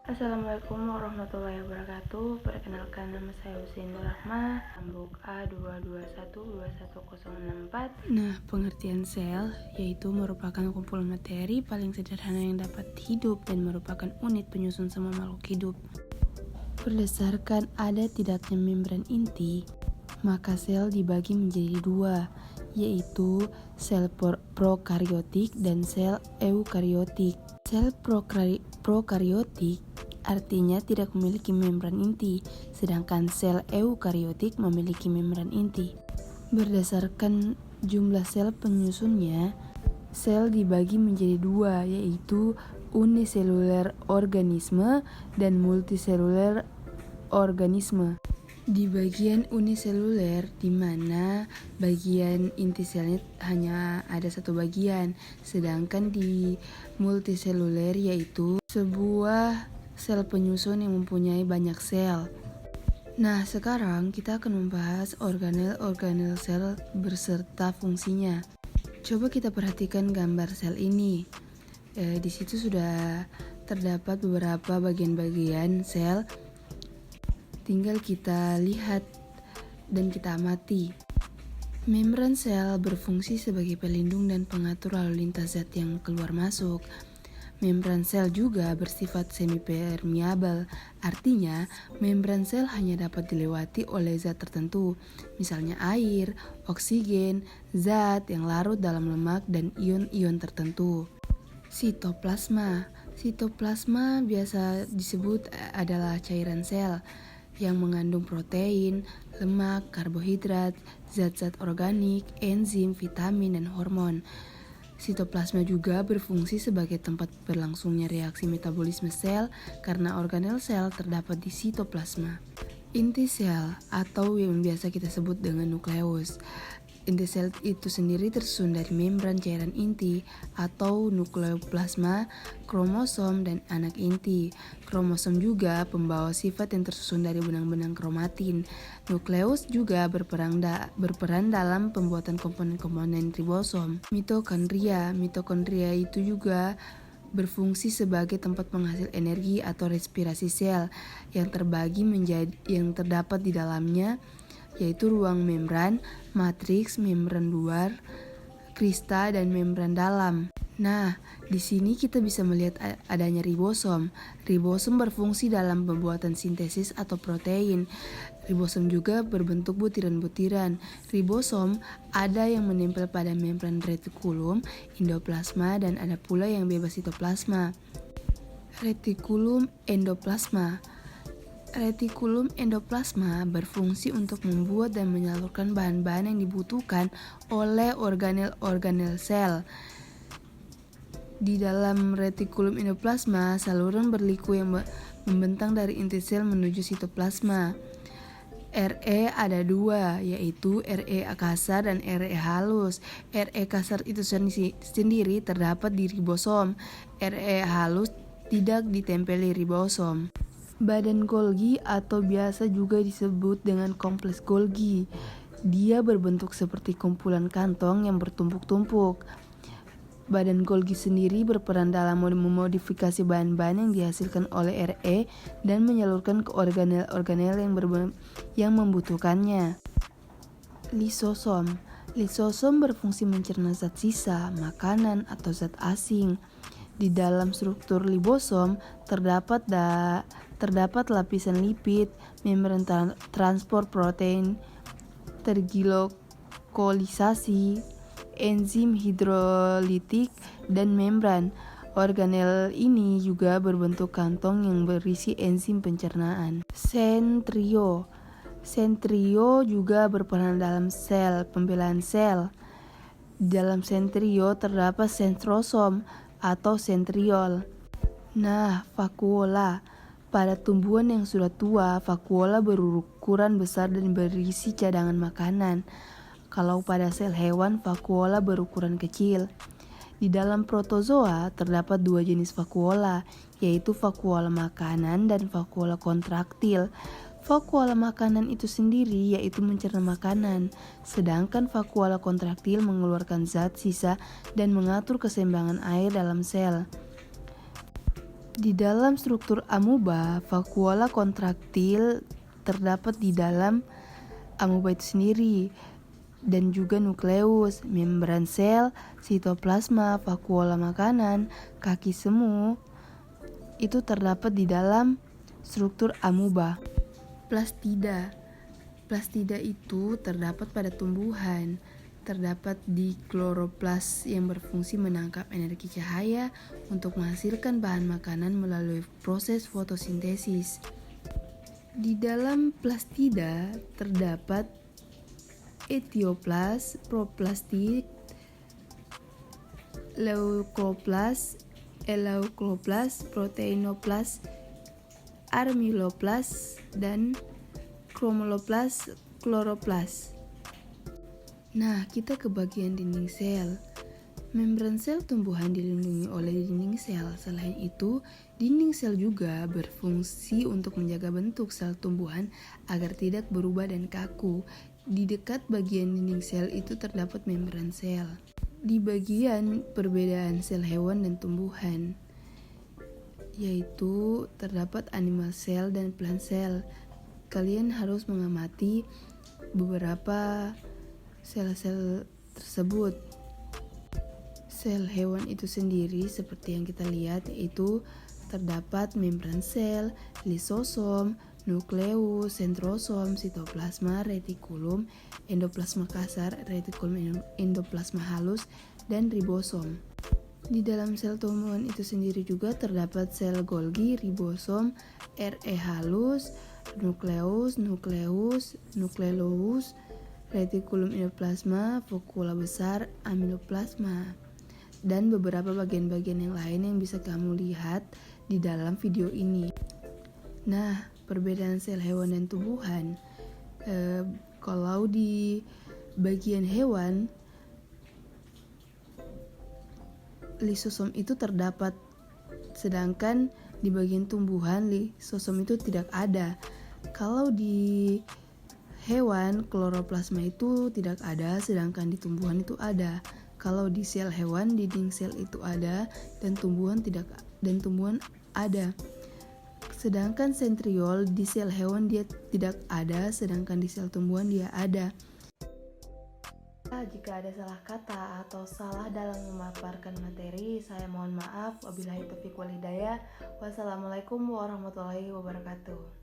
Assalamualaikum warahmatullahi wabarakatuh. Perkenalkan, nama saya Husin Rahma, Handbook A221-21064. Nah, pengertian sel yaitu merupakan kumpulan materi paling sederhana yang dapat hidup dan merupakan unit penyusun semua makhluk hidup. Berdasarkan ada tidaknya membran inti, maka sel dibagi menjadi dua, yaitu sel prokariotik dan sel eukariotik. Sel prokariotik artinya tidak memiliki membran inti, sedangkan sel eukariotik memiliki membran inti. Berdasarkan jumlah sel penyusunnya, sel dibagi menjadi dua, yaitu uniseluler organisme dan multiseluler organisme. Di bagian uniseluler, di mana bagian inti selnya hanya ada satu bagian, sedangkan di multiseluler yaitu sebuah sel penyusun yang mempunyai banyak sel. Nah, sekarang kita akan membahas organel-organel sel berserta fungsinya. Coba kita perhatikan gambar sel ini. Di situ sudah terdapat beberapa bagian-bagian sel. Tinggal kita lihat dan kita amati. Membran sel berfungsi sebagai pelindung dan pengatur lalu lintas zat yang keluar masuk. Membran sel juga bersifat semi-permeabel, artinya membran sel hanya dapat dilewati oleh zat tertentu, misalnya air, oksigen, zat yang larut dalam lemak, dan ion-ion tertentu. Sitoplasma biasa disebut adalah cairan sel yang mengandung protein, lemak, karbohidrat, zat-zat organik, enzim, vitamin, dan hormon. Sitoplasma juga berfungsi sebagai tempat berlangsungnya reaksi metabolisme sel karena organel sel terdapat di sitoplasma. Inti sel atau yang biasa kita sebut dengan nukleus. Inti sel itu sendiri tersusun dari membran cairan inti atau nukleoplasma, kromosom, dan anak inti. Kromosom juga pembawa sifat yang tersusun dari benang-benang kromatin. Nukleus juga berperan dalam pembuatan komponen-komponen ribosom. Mitokondria itu juga berfungsi sebagai tempat penghasil energi atau respirasi sel yang terdapat di dalamnya, yaitu ruang membran, matriks, membran luar, krista, dan membran dalam. Nah, di sini kita bisa melihat adanya ribosom. Ribosom berfungsi dalam pembuatan sintesis atau protein. Ribosom juga berbentuk butiran-butiran. Ribosom ada yang menempel pada membran retikulum, endoplasma, dan ada pula yang bebas sitoplasma. Retikulum endoplasma berfungsi untuk membuat dan menyalurkan bahan-bahan yang dibutuhkan oleh organel-organel sel. Di dalam retikulum endoplasma, saluran berliku yang membentang dari inti sel menuju sitoplasma. RE ada dua, yaitu RE kasar dan RE halus. RE kasar itu sendiri terdapat di ribosom. RE halus tidak ditempeli ribosom. Badan Golgi atau biasa juga disebut dengan kompleks Golgi. Dia berbentuk seperti kumpulan kantong yang bertumpuk-tumpuk. Badan Golgi sendiri berperan dalam memodifikasi bahan-bahan yang dihasilkan oleh RE dan menyalurkan ke organel-organel yang membutuhkannya. Lisosom berfungsi mencerna zat sisa, makanan, atau zat asing. Di dalam struktur libosom terdapat lapisan lipid, membran transport protein, tergilokolisasi, enzim hidrolitik, dan membran. Organel ini juga berbentuk kantong yang berisi enzim pencernaan. Sentrio juga berperan dalam pembelaan sel. Di dalam sentrio terdapat sentrosom atau sentriol. Nah, vakuola. Pada tumbuhan yang sudah tua, vakuola berukuran besar dan berisi cadangan makanan. Kalau pada sel hewan, vakuola berukuran kecil. Di dalam protozoa terdapat dua jenis vakuola, yaitu vakuola makanan dan vakuola kontraktil. Vakuola makanan itu sendiri yaitu mencerna makanan, sedangkan vakuola kontraktil mengeluarkan zat sisa dan mengatur keseimbangan air dalam sel. Di dalam struktur amuba, vakuola kontraktil terdapat di dalam amuba itu sendiri, dan juga nukleus, membran sel, sitoplasma, vakuola makanan, kaki semu, itu terdapat di dalam struktur amuba. Plastida. Plastida itu terdapat pada tumbuhan, terdapat di kloroplas yang berfungsi menangkap energi cahaya untuk menghasilkan bahan makanan melalui proses fotosintesis. Di dalam plastida terdapat etioplas, proplastik, leukoplas, eleukoloplas, proteinoplas, armiloplas, dan kromoloplas, kloroplas. Nah, kita ke bagian dinding sel. Membran sel tumbuhan dilindungi oleh dinding sel. Selain itu, dinding sel juga berfungsi untuk menjaga bentuk sel tumbuhan agar tidak berubah dan kaku. Di dekat bagian dinding sel itu terdapat membran sel. Di bagian perbedaan sel hewan dan tumbuhan, yaitu terdapat animal cell dan plant cell. Kalian harus mengamati beberapa sel-sel tersebut. Sel hewan itu sendiri seperti yang kita lihat, yaitu terdapat membran sel, lisosom, nukleus, sentrosom, sitoplasma, retikulum, endoplasma kasar, retikulum endoplasma halus, dan ribosom. Di dalam sel tumbuhan itu sendiri juga terdapat sel Golgi, ribosom, RE halus, nukleus, nukleolus, retikulum endoplasma, vakuola besar, amiloplasma, dan beberapa bagian-bagian yang lain yang bisa kamu lihat di dalam video ini. Nah, perbedaan sel hewan dan tumbuhan. Kalau di bagian hewan, lisosom itu terdapat, sedangkan di bagian tumbuhan lisosom itu tidak ada. Kalau di hewan, kloroplasma itu tidak ada, sedangkan di tumbuhan itu ada. Kalau di sel hewan, dinding sel itu ada, dan tumbuhan ada. Sedangkan sentriol di sel hewan dia tidak ada, sedangkan di sel tumbuhan dia ada. Jika ada salah kata atau salah dalam memaparkan materi, saya mohon maaf. Wabillahi taufiq wal hidayah. Wassalamualaikum warahmatullahi wabarakatuh.